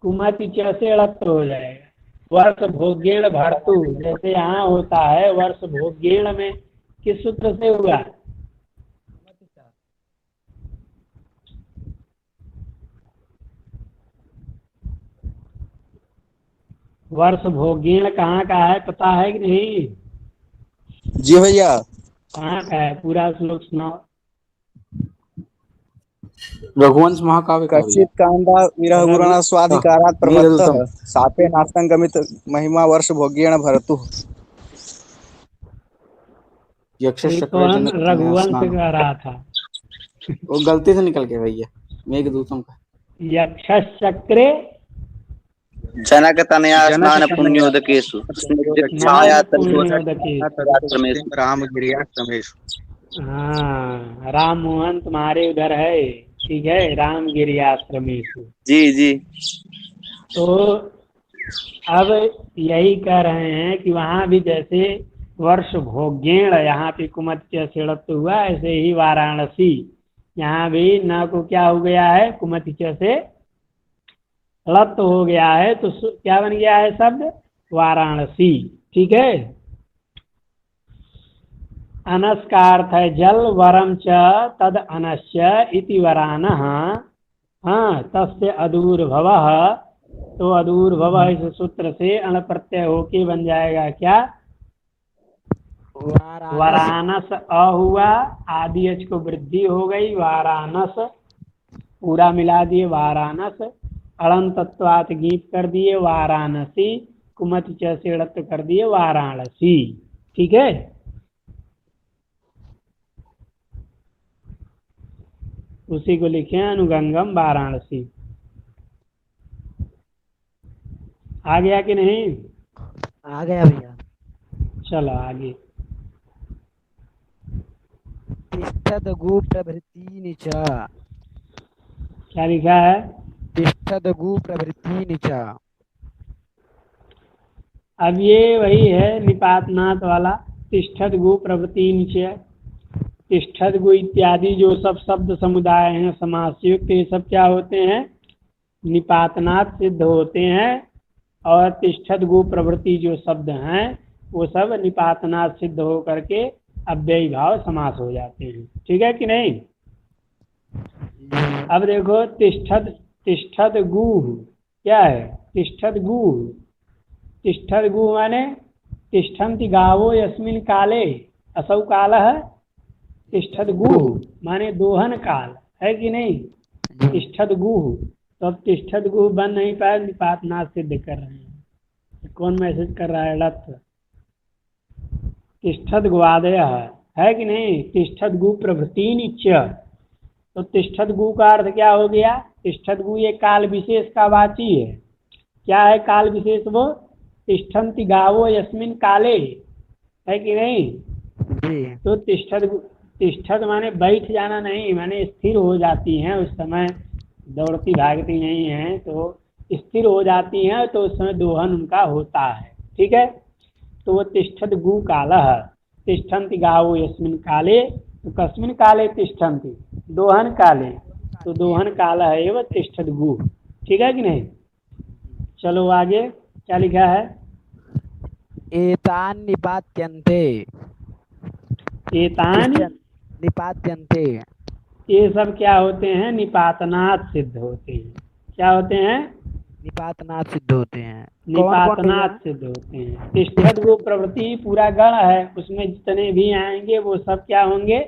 कुमति च से अड़त्त हो जाएगा। वर्ष भोग्येण भर्तु, जैसे यहाँ होता है वर्ष भोग्येण में किस सूत्र से हुआ? वर्ष भोग्येण कहाँ का है, पता है कि नहीं? जी भैया। कहाँ का है? पूरा श्लोक सुनाओ। रघुवंश महाकाव्य का भैया। कश्चित कांडा विरह गुणा स्वाधिकारात् प्रमत्तः सापे नास्तं महिमा वर्ष भोग्येण भरतु। यक्षस तो चक्र हम जनक रघुवंश स्नान। का रहा था। वो गलती से निकल गया भैया, मेघदूतम का। यक्षचक्रे जनक तनया स्नान पुण्योदकेषु स्नान पुण्योदकेषु। राम गिरियाश्रमेषु। हाँ, राम मोहन तुम्हारे उधर है, ठीक है, रामगिरी आश्रमेशु। जी जी। तो अब यही कह रहे हैं कि वहाँ भी जैसे वर्ष भोग्येण यहाँ पे कुमति से हुआ, ऐसे ही वाराणसी यहाँ भी न को क्या हो गया है? कुमति से लत हो गया है, तो क्या बन गया है शब्द? वाराणसी, ठीक है। अनस का अर्थ है जल, वरम च तद अनश्य इति वरानः, हाँ, तस्य अदूर भवः, तो अदूर भवः इस सूत्र से अण प्रत्यय होके बन जाएगा क्या? वाराणस अ हुआ, आदि अच को वृद्धि हो गई, वाराणस पूरा मिला दिए वाराणस, अड़न तत्वात गीत कर दिए वाराणसी, कुमति च से ड़त्त कर दिए वाराणसी, ठीक है। उसी को लिखे अनुगंगम वाराणसी। आ गया कि नहीं? आ गया भैया। चलो आगे। तिष्ठद गु प्रभृतीनि च। क्या लिखा है? तिष्ठद गु प्रभृतीनि च। अब ये वही है निपातनाथ वाला, तिष्ठद गु प्रभृतीनि च। तिष्ठद गु इत्यादि जो सब शब्द समुदाय हैं समासयुक्त, ये सब क्या होते हैं? निपातनाथ सिद्ध होते हैं। और तिष्ठद गु प्रवृत्ति जो शब्द हैं वो सब निपातनाथ सिद्ध हो करके अव्ययी भाव समास हो जाते हैं, ठीक है कि नहीं? अब देखो तिष्ठद, तिष्ठद गु क्या है? तिष्ठद गु, तिष्ठद गु माने तिष्ठन्ति गावो यस्मिन काले, असौ कालः तिष्ठद गुह माने दोहन काल है कि नहीं, तिष्ठद गुह। तो अब तिष्ठद गुह बन नहीं पाया, निपातनाथ सिद्ध कर रहे हैं। कौन मैसेज कर रहा है? लत तिष्ठद गुआदय है कि नहीं, तिष्ठद गु प्रभृति च। तो तिष्ठद गु का अर्थ क्या हो गया? तिष्ठद गु ये काल विशेष का वाची है। क्या है काल विशेष? वो तिष्ठन्ति गावो यस्मिन काले, है कि नहीं। जी तो तिष्ठद माने बैठ जाना नहीं, माने स्थिर हो जाती हैं उस समय, दौड़ती भागती नहीं है, तो स्थिर हो जाती हैं, तो उस समय दोहन उनका होता है। ठीक है, तो वो तिष्ठद गु कालः तिष्ठन्ति गावो यस्मिन काले, तो कस्मिन काले तिष्ठन्ति, दोहन काले, तो दोहन कालः एव तिष्ठद गु। ठीक है कि नहीं। चलो आगे क्या लिखा है? एतान निपात्यन्ते, एतान निपात्यन्ते, ये सब क्या होते हैं? निपातनात् सिद्ध होते हैं। क्या होते हैं? निपातनाथ सिद्ध होते हैं। निपातनात् सिद्ध होते हैं। तिष्ठद वो प्रवृत्ति पूरा गण है, उसमें जितने भी आएंगे वो सब क्या होंगे?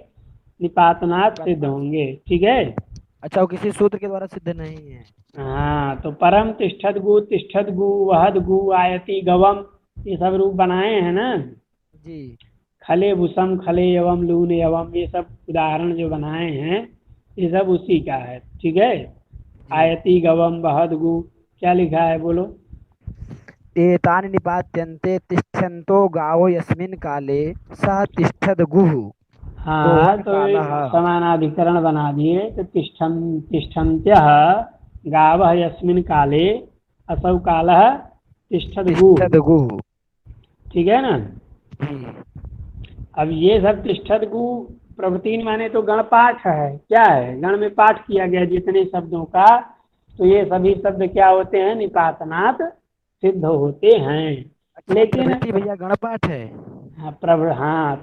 निपातनात् सिद्ध होंगे। ठीक है। अच्छा, वो किसी सूत्र के द्वारा सिद्ध नहीं है। हाँ, तो परम तिष्ठद गु वहद गु आयति गवम, ये सब रूप बनाए हैं ना। जी खले भूसम खले एवं लून एवं, ये सब उदाहरण जो बनाए हैं ये सब उसी का है। ठीक है। आयति गवम वहद गु, क्या लिखा है बोलो? एतानि निपात्यन्ते तिष्ठन्तो गावो यस्मिन काले सह तिष्ठद गुह। हाँ, तो कालः। समानाधिकरण बना दिए। तो तिष्ठन्त्यः गावः यस्मिन काले असौ कालः तिष्ठद गुह। ठीक है ना। अब ये सब तिष्ठद गु प्रवृत्ति माने तो गण पाठ है। क्या है? गण में पाठ किया गया जितने शब्दों का, तो ये सभी शब्द क्या होते हैं? निपातनात् सिद्ध होते हैं। लेकिन भैया गणपाठ है। हाँ,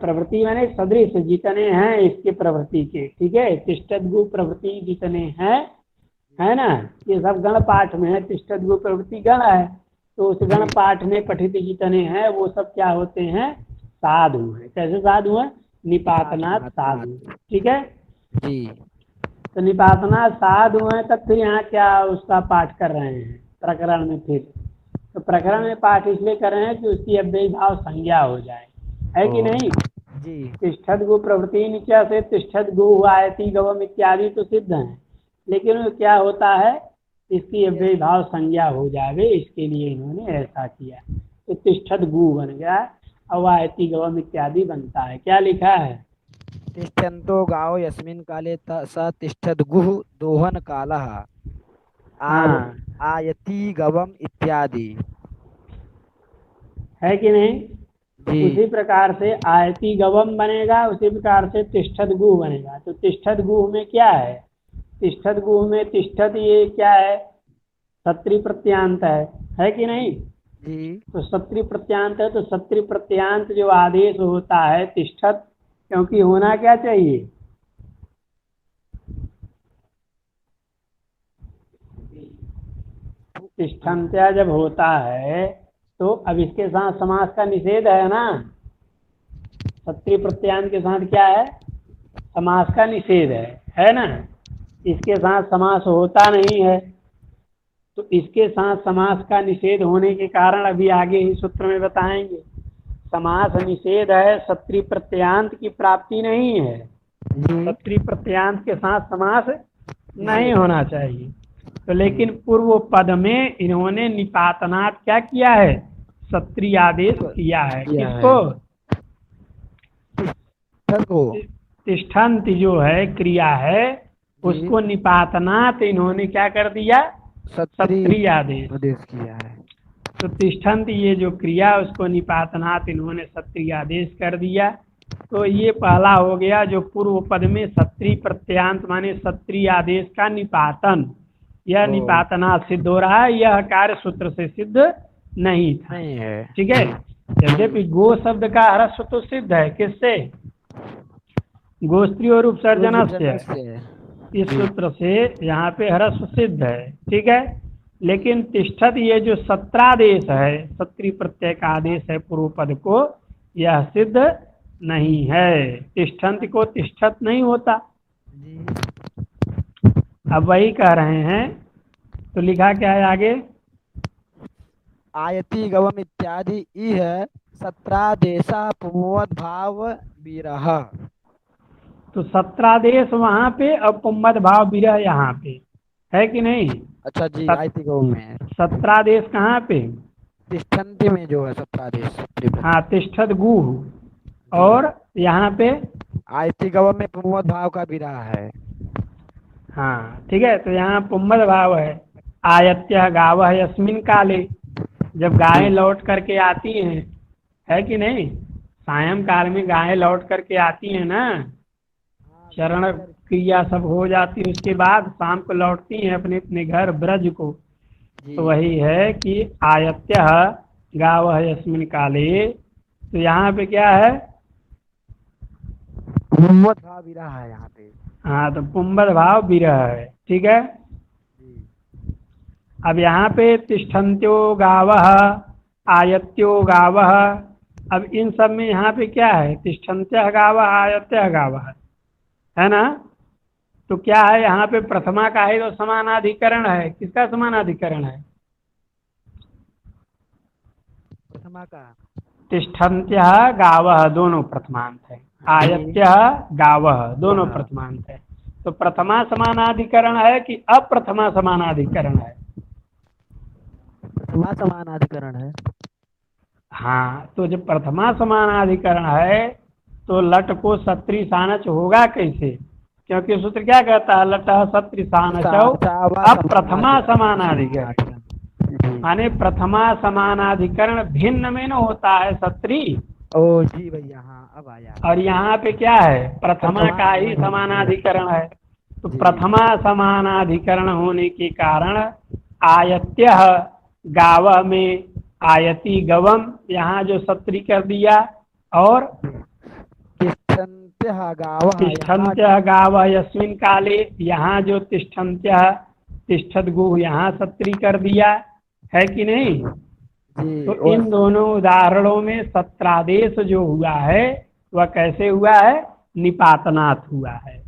प्रवृत्ति माने सदृश जितने हैं इसके प्रवृत्ति के। ठीक है। तिष्ठद गु प्रवृत्ति जितने हैं, है ना, ये सब गण पाठ में है। तिष्ठद गु प्रवृत्ति गण है, तो उस गण पाठ में पठित जितने हैं वो सब क्या होते हैं? साधु है। कैसे साधु है? निपातनात् साधु। ठीक है जी। तो निपातनात् साधु है, तब फिर यहाँ क्या उसका पाठ कर रहे हैं प्रकरण में? फिर तो प्रकरण में पाठ इसलिए कर रहे हैं कि उसकी अव्ययी भाव संज्ञा हो जाए, है कि नहीं। जी। तिष्ठद गु प्रवृत्ति नीचा से तिष्ठद गु आयति गवम इत्यादि तो सिद्ध हैं, लेकिन वो क्या होता है? इसकी अव्ययी भाव संज्ञा हो जाए, इसके लिए इन्होंने ऐसा किया। तो तिष्ठद गु बन गया, अब आयति गवम इत्यादि बनता है। क्या लिखा है? तिष्ठन्तो गावो यस्मिन काले स तिष्ठद गुह दोहन कालः हाँ, आयति गवम इत्यादि, है कि नहीं। जी। उसी प्रकार से आयति गवम बनेगा, उसी प्रकार से तिष्ठद गुह बनेगा। तो तिष्ठद गुह में क्या है? तिष्ठद गुह में तिष्ठद ये क्या है? सत्री प्रत्यांत है कि नहीं। जी। तो सत्री प्रत्यांत है, तो सत्री प्रत्यांत जो आदेश होता है तिष्ठद, क्योंकि होना क्या चाहिए? तिष्ठन्त्या जब होता है तो अब इसके साथ समास का निषेध है ना। सत्री प्रत्यांत के साथ क्या है? समास का निषेध है ना। इसके साथ समास होता नहीं है, तो इसके साथ समास का निषेध होने के कारण अभी आगे ही सूत्र में बताएंगे। समास निषेध है, सत्री प्रत्यांत की प्राप्ति नहीं है। सत्री प्रत्यांत के साथ समास नहीं होना चाहिए। तो लेकिन पूर्व पद में इन्होंने निपातनात् क्या किया है? सत्री आदेश किया है। किसको? तिष्ठन्ति जो है क्रिया है, उसको निपातनात् इन्होंने क्या कर दिया? सत्री आदेश किया है। तो तिष्ठन्ति ये जो क्रिया, उसको निपातनात् इन्होंने सत्री आदेश कर दिया। तो ये पहला हो गया जो पूर्व पद में सत्री प्रत्यांत माने सत्री आदेश का निपातन, यह निपातनात् सिद्ध हो रहा है। यह कार्य सूत्र से सिद्ध नहीं था। नहीं है। ठीक है। यद्यपि गो शब्द का ह्रस्व तो सिद्ध है। किससे? गोस्त्री और उपसर्जन से। इस सूत्र से यहाँ पे ह्रस्व सिद्ध है। ठीक है। लेकिन तिष्ठत ये जो सत्रादेश है, सत्री प्रत्यय का आदेश है पूर्व पद को, यह सिद्ध नहीं है, तिष्ठन्ति को तिष्ठत नहीं होता। जी। अब वही कह रहे हैं, तो लिखा क्या है आगे? आयति गवम इत्यादि ई है सत्रादेशा पुमोद भाव विरह। तो सत्रादेश वहां पे और पुम्मद भाव विरह यहाँ पे है कि नहीं? अच्छा जी, सत- आयति गवम में है। सत्रादेश कहाँ पे? तिष्ठन्ति में जो है सत्रादेश। हाँ, तिष्ठत गुह, और यहाँ पे आयति गवम में पुमोद भाव का विरह है। हाँ ठीक है, तो यहाँ पुम्मद भाव है। आयत्य गावः यस्मिन काले, जब गायें लौट करके आती हैं, है कि नहीं? सायं काल में गायें लौट करके आती हैं ना, चरण क्रिया सब हो जाती है, उसके बाद शाम को लौटती हैं अपने अपने घर ब्रज को। जी। तो वही है कि आयत्य गावः यस्मिन काले, तो यहाँ पे क्या है? पुमोद भाव विरह है यहाँ पे। हाँ, तो पुम्बद भाव विरह है, ठीक है। जी। अब यहाँ पे तिष्ठन्त्यो गावः, आयत्यो गावः, अब इन सब में यहाँ पे क्या है? तिष्ठन्त्यः गावः, आयत्यः गावः, है ना? तो क्या है यहाँ पे? प्रथमा का है तो समानाधिकरण है। किसका समानाधिकरण है? प्रथमा का। तिष्ठन्त्यः गावः दोनों प्रथमांत है, आयत्यः गावः दोनों प्रथमांत है। तो प्रथमा समानाधिकरण है कि अप्रथमा समानाधिकरण है? प्रथमा समानाधिकरण है। हाँ, तो जब प्रथमा समानाधिकरण है तो लट को सत्री सानच होगा कैसे? क्योंकि सूत्र क्या कहता है? लट सत्री सानचौ अप्रथमा समानाधिकरण, माने प्रथमा समानाधिकरण भिन्न में न होता है सत्री। ओ जी भैया, हाँ अब आया। और यहाँ पे क्या है? प्रथमा का ही समानाधिकरण है। तो प्रथमा समानाधिकरण होने के कारण आयत्यः गावः में आयति गवम यहाँ जो सत्री कर दिया, और तिष्ठन्त्यः गावः तिष्ठन्त्यः गावः यस्मिन काले, यहाँ जो तिष्ठन्त्यः तिष्ठत गुह यहाँ सत्री कर दिया, है कि नहीं? जी। तो इन दोनों उदाहरणों में सत्रादेश जो हुआ है वह कैसे हुआ है? निपातनात् हुआ है,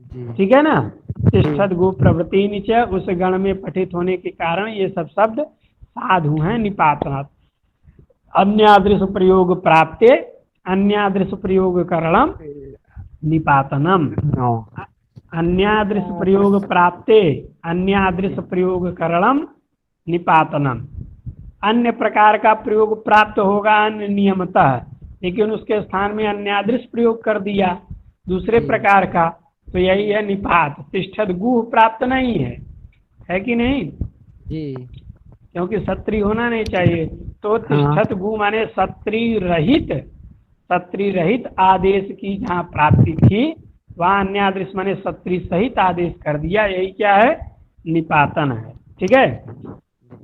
जी। ठीक है ना? तिष्ठत गु प्रवृत्ति नीचे उस गण में पठित होने के कारण ये सब शब्द साधु हैं, निपातनात्। अन्यादृश प्रयोग प्राप्ते, अन्यादृश प्रयोग करणम निपातनम, अन्यादृश प्रयोग प्राप्ते, अन्यादृश प्रयोग करणम निपातनम। अन्य प्रकार का प्रयोग प्राप्त होगा अन्य नियमतः, लेकिन उसके स्थान में अन्यादृश प्रयोग कर दिया दूसरे प्रकार का, तो यही है निपात। तिष्ठत गुह प्राप्त नहीं है कि नहीं? जी। क्योंकि सत्री होना नहीं चाहिए। तो तिष्ठत गु माने सत्री रहित आदेश की जहाँ प्राप्ति थी वहाँ अन्यादृश माने सत्री सहित आदेश कर दिया, यही क्या है? निपातन है, ठीक है।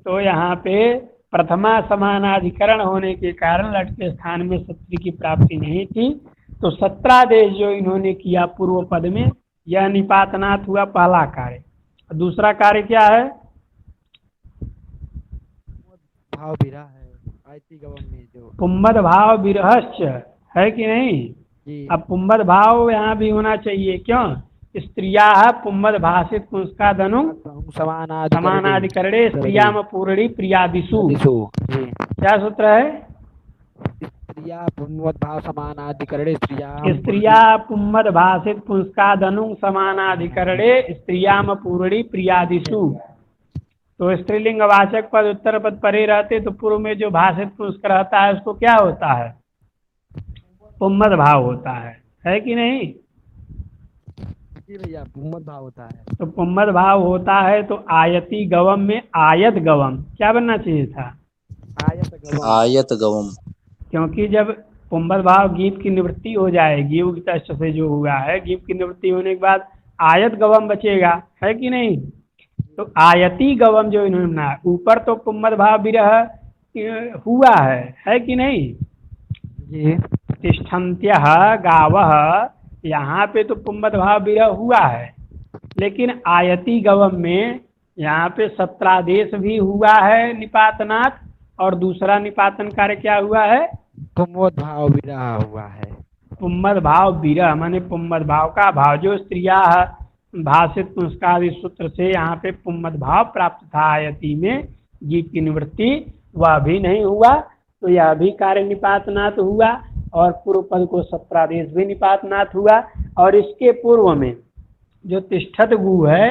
तो यहाँ पे प्रथमा समानाधिकरण होने के कारण लट के स्थान में सत्री की प्राप्ति नहीं थी, तो सत्रादेश जो इन्होंने किया पूर्व पद में, यह निपातनात् हुआ पहला कार्य। दूसरा कार्य क्या है? भाव विरह है आयति गवम में जो। पुम्मद भाव विरहश्च, है कि नहीं? जी। अब पुम्मद भाव यहाँ भी होना चाहिए, क्यों? स्त्रिया पुम्मद भाषित पुंस्का धनु समानाधिकरणे स्त्रियाम पूर्णी प्रियादिषु। क्या सूत्र है? स्त्रिया पुम्मद भाव समानाधिकरणे स्त्रिया पुम्मद भाषित पुंस्का धनु समानाधिकरणे स्त्रियाम पूर्णी प्रियादिषु। तो स्त्रीलिंग वाचक पद उत्तर पद परे रहते तो पूर्व में जो भाषित पुंस्क रहता है उसको क्या होता है? पुम्मद भाव होता है कि नहीं? जी भैया, पुम्मद भाव होता है। तो पुम्मद भाव होता है, तो आयति गवम में आयत गवम क्या बनना चाहिए था? आयत गवम। क्योंकि जब पुम्मद भाव गीत की निवृत्ति हो जाएगी उक्त से जो हुआ है, गीत की निवृत्ति होने के बाद आयत गवम बचेगा, है कि नहीं? तो आयति गवम जो इन्होंने बनाया, ऊपर तो पुम्मद भाव विरह हुआ है कि नहीं? जी। तिष्ठन्त्यः गावः, यहाँ पे तो पुम्मद भाव विरह हुआ है, लेकिन आयति गवम में यहाँ पे सत्रादेश भी हुआ है निपातनात्, और दूसरा निपातन कार्य क्या हुआ है? पुम्मद भाव विरह हुआ है। पुम्मद भाव विरह माने पुम्मद भाव का भाव, जो स्त्रिया भाषित पुंस्कादि सूत्र से यहाँ पे पुम्मद भाव प्राप्त था आयति में जीव की निवृत्ति, वह भी नहीं हुआ, तो यह भी कार्य निपातनात् हुआ और पूर्व पद को सत्रादेश भी निपातनात् हुआ। और इसके पूर्व में जो तिष्ठत गु है,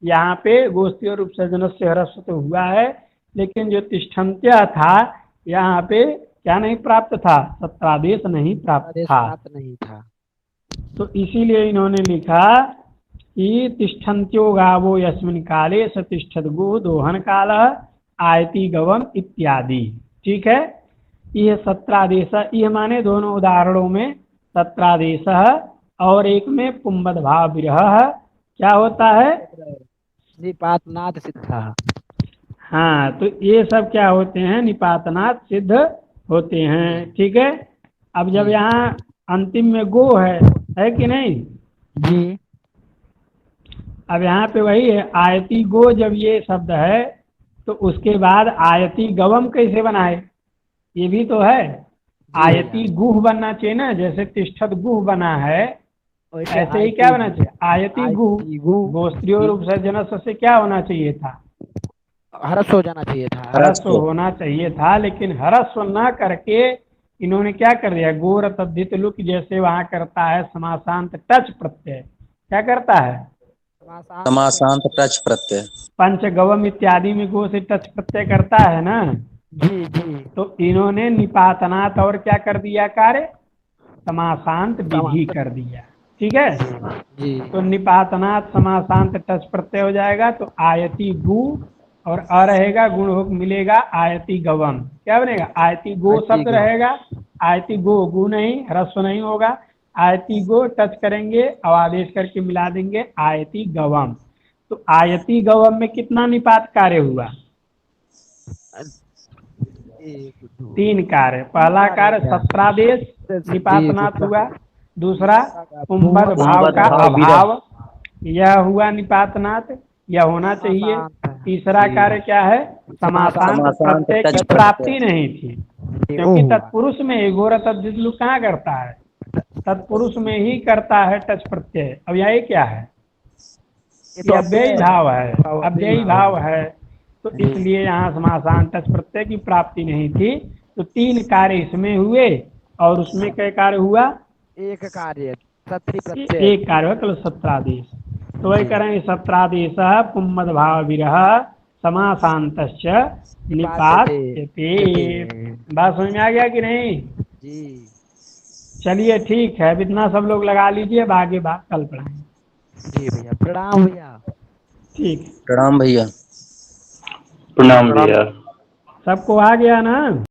यहाँ पे गोस्ती और उपसर्जन से ह्रस्व तो हुआ है, लेकिन जो तिष्ठन्त्य था यहाँ पे क्या नहीं प्राप्त था, सत्रादेश नहीं प्राप्त आदेश था। प्राप्त नहीं था। तो इसीलिए इन्होंने लिखा कि तिष्ठन्त्यो गावो यस्मिन् काले स तिष्ठत गो दोहन काल आयति गवम इत्यादि। ठीक है, यह सत्रादेश, यह माने दोनों उदाहरणों में सत्रादेश और एक में पुम्मद भाव विरह क्या होता है, निपातनात् सिद्धा। हाँ, तो ये सब क्या होते हैं, निपातनात् सिद्ध होते हैं। ठीक है, अब जब यहाँ अंतिम में गो है कि नहीं, जी अब यहाँ पे वही है आयति गो, जब ये शब्द है तो उसके बाद आयति गवम कैसे बनाए, ये भी तो है। आयति गुह बनना चाहिए ना, जैसे तिष्ठत गुह बना है, ऐसे ही क्या होना चाहिए, आयति गुह। गोस्त्री और उपसर्जन से क्या होना चाहिए था, हरस हो जाना चाहिए था। ह्रस्व होना चाहिए था, लेकिन ह्रस्व न करके इन्होंने क्या कर दिया, गोर तद्धित लुक, जैसे वहां करता है समासांत टच प्रत्यय, क्या करता है, समासांत टच प्रत्यय। पंचगवम इत्यादि में गो से टच प्रत्यय करता है ना, जी जी। तो इन्होंने निपातनात् और क्या कर दिया कार्य, समासांत विधि कर दिया। ठीक है, जी तो निपातनात् समासांत टच प्रत्यय हो जाएगा, तो आयति गु और अ रहेगा, गुण हो मिलेगा आयति गवम, क्या बनेगा, आयति गो शब्द रहेगा, आयति गो, गु नहीं, ह्रस्व नहीं होगा, आयति गो टच करेंगे और आदेश करके मिला देंगे आयति गवम। तो आयति गवम में कितना निपात कार्य हुआ, 3 कार्य। पहला कार्य सत्रादेश निपातनात् हुआ, दूसरा पुम्मद भाव का अभाव, यह हुआ निपातनात्, यह होना चाहिए। तीसरा कार्य क्या है, समासांत प्रत्यय की प्राप्ति नहीं थी, क्योंकि तत्पुरुष में गोर तद्धित लुक कहाँ करता है, तत्पुरुष में ही करता है टच प्रत्यय। अब यही क्या है, ये अव्ययी भाव है, अव्ययी भाव है, तो इसलिए यहाँ समासांत टच प्रत्यय की प्राप्ति नहीं थी। तो 3 कार्य इसमें हुए, और उसमें क्या कार्य हुआ, एक कार्य सत्री प्रत्यय, एक कार्य हुआ, तो सत्रादेश। तो वही करेंगे, सत्रादेश पुम्मद भाव विरह समासांतश्च निपात्यते। बात समझ में आ गया कि नहीं, जी चलिए ठीक है, अब इतना सब लोग लगा लीजिए, अब आगे बात कल पढ़ाएंगे। जी भैया, प्रणाम भैया। ठीक, प्रणाम भैया। प्रणाम भैया। सबको आ गया ना।